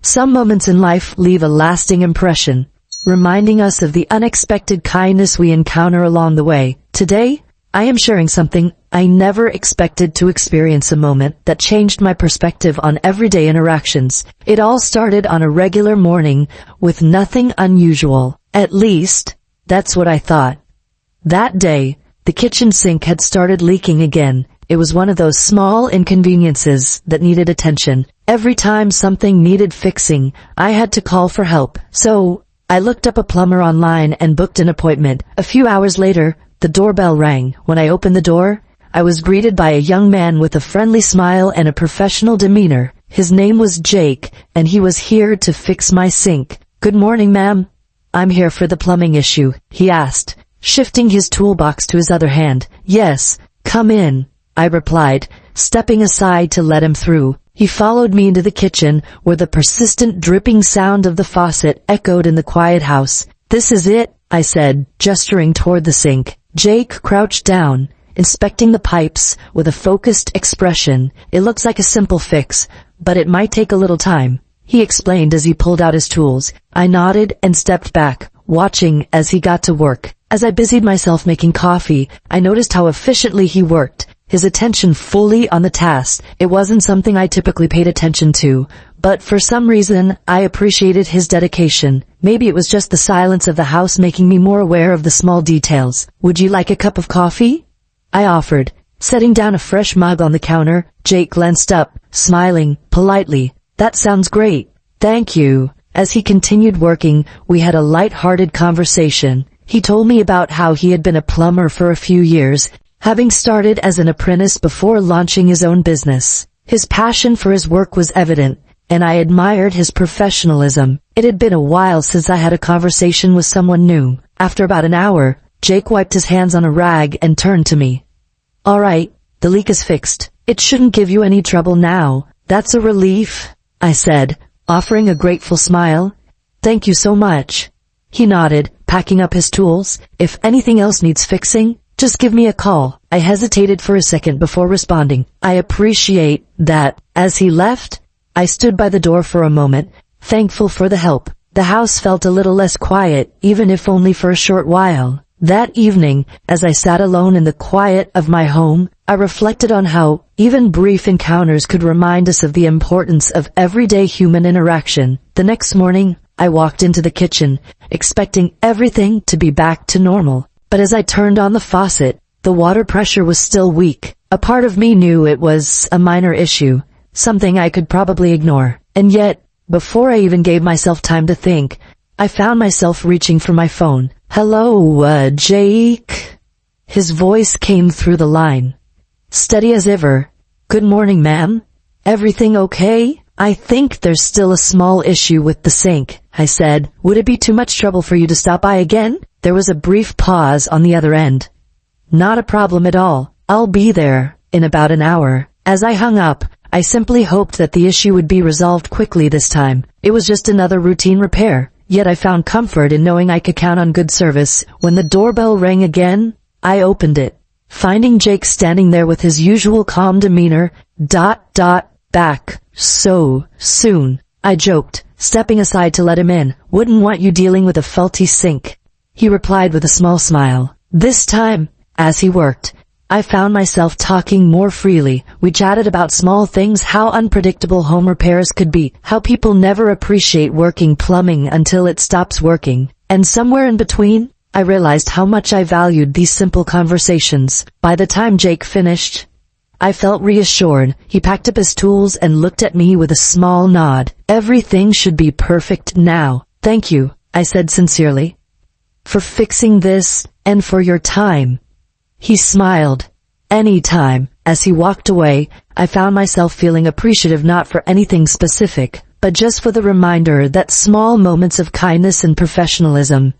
Some moments in life leave a lasting impression, reminding us of the unexpected kindness we encounter along the way. Today, I am sharing something I never expected to experience, a moment that changed my perspective on everyday interactions. It all started on a regular morning with nothing unusual. At least, that's what I thought. That day, the kitchen sink had started leaking again. It was one of those small inconveniences that needed attention. Every time something needed fixing, I had to call for help. So, I looked up a plumber online and booked an appointment. A few hours later, the doorbell rang. When I opened the door, I was greeted by a young man with a friendly smile and a professional demeanor. His name was Jake, and he was here to fix my sink. "Good morning, ma'am. I'm here for the plumbing issue," he asked, shifting his toolbox to his other hand. "Yes, come in," I replied, stepping aside to let him through. He followed me into the kitchen, where the persistent dripping sound of the faucet echoed in the quiet house. "This is it," I said, gesturing toward the sink. Jake crouched down, inspecting the pipes with a focused expression. "It looks like a simple fix, but it might take a little time," he explained as he pulled out his tools. I nodded and stepped back, watching as he got to work. As I busied myself making coffee, I noticed how efficiently he worked, his attention fully on the task. It wasn't something I typically paid attention to, but for some reason, I appreciated his dedication. Maybe it was just the silence of the house making me more aware of the small details. "Would you like a cup of coffee?" I offered, setting down a fresh mug on the counter. Jake glanced up, smiling politely. "That sounds great. Thank you." As he continued working, we had a light-hearted conversation. He told me about how he had been a plumber for a few years, having started as an apprentice before launching his own business. His passion for his work was evident, and I admired his professionalism. It had been a while since I had a conversation with someone new. After about an hour, Jake wiped his hands on a rag and turned to me. "All right, the leak is fixed. It shouldn't give you any trouble now." "That's a relief," I said, offering a grateful smile. "Thank you so much." He nodded, packing up his tools. "If anything else needs fixing, just give me a call." I hesitated for a second before responding. "I appreciate that." As he left, I stood by the door for a moment, thankful for the help. The house felt a little less quiet, even if only for a short while. That evening, as I sat alone in the quiet of my home, I reflected on how even brief encounters could remind us of the importance of everyday human interaction. The next morning, I walked into the kitchen, expecting everything to be back to normal. But as I turned on the faucet, the water pressure was still weak. A part of me knew it was a minor issue, something I could probably ignore. And yet, before I even gave myself time to think, I found myself reaching for my phone. "Hello, Jake?" His voice came through the line, steady as ever. "Good morning, ma'am. Everything okay?" "I think there's still a small issue with the sink," I said. "Would it be too much trouble for you to stop by again?" There was a brief pause on the other end. "Not a problem at all. I'll be there in about an hour." As I hung up, I simply hoped that the issue would be resolved quickly this time. It was just another routine repair, yet I found comfort in knowing I could count on good service. When the doorbell rang again, I opened it, finding Jake standing there with his usual calm demeanor. Back so soon," I joked, stepping aside to let him in. "Wouldn't want you dealing with a faulty sink," he replied with a small smile. This time, as he worked, I found myself talking more freely. We chatted about small things, how unpredictable home repairs could be, how people never appreciate working plumbing until it stops working, and somewhere in between, I realized how much I valued these simple conversations. By the time Jake finished, I felt reassured. He packed up his tools and looked at me with a small nod. "Everything should be perfect now. Thank you," I said sincerely, "for fixing this and for your time." He smiled. "Anytime." As he walked away, I found myself feeling appreciative not for anything specific, but just for the reminder that small moments of kindness and professionalism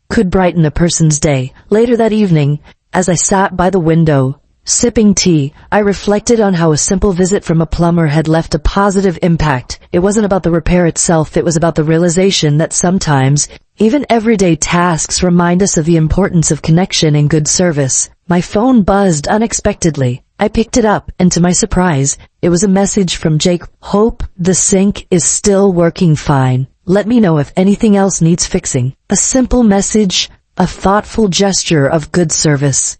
could brighten a person's day. Later that evening, as I sat by the window, sipping tea, I reflected on how a simple visit from a plumber had left a positive impact. It wasn't about the repair itself, it was about the realization that sometimes, even everyday tasks remind us of the importance of connection and good service. My phone buzzed unexpectedly. I picked it up, and to my surprise, it was a message from Jake. Hope the sink is still working fine. Let me know if anything else needs fixing. A simple message, a thoughtful gesture of good service.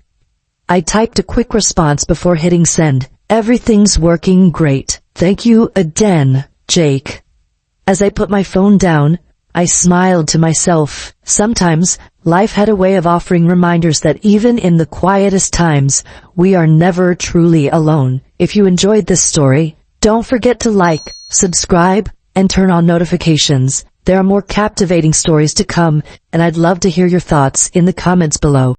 I typed a quick response before hitting send. Everything's working great. Thank you again, Jake. As I put my phone down, I smiled to myself. Sometimes, life had a way of offering reminders that even in the quietest times, we are never truly alone. If you enjoyed this story, don't forget to like, subscribe, and turn on notifications. There are more captivating stories to come, and I'd love to hear your thoughts in the comments below.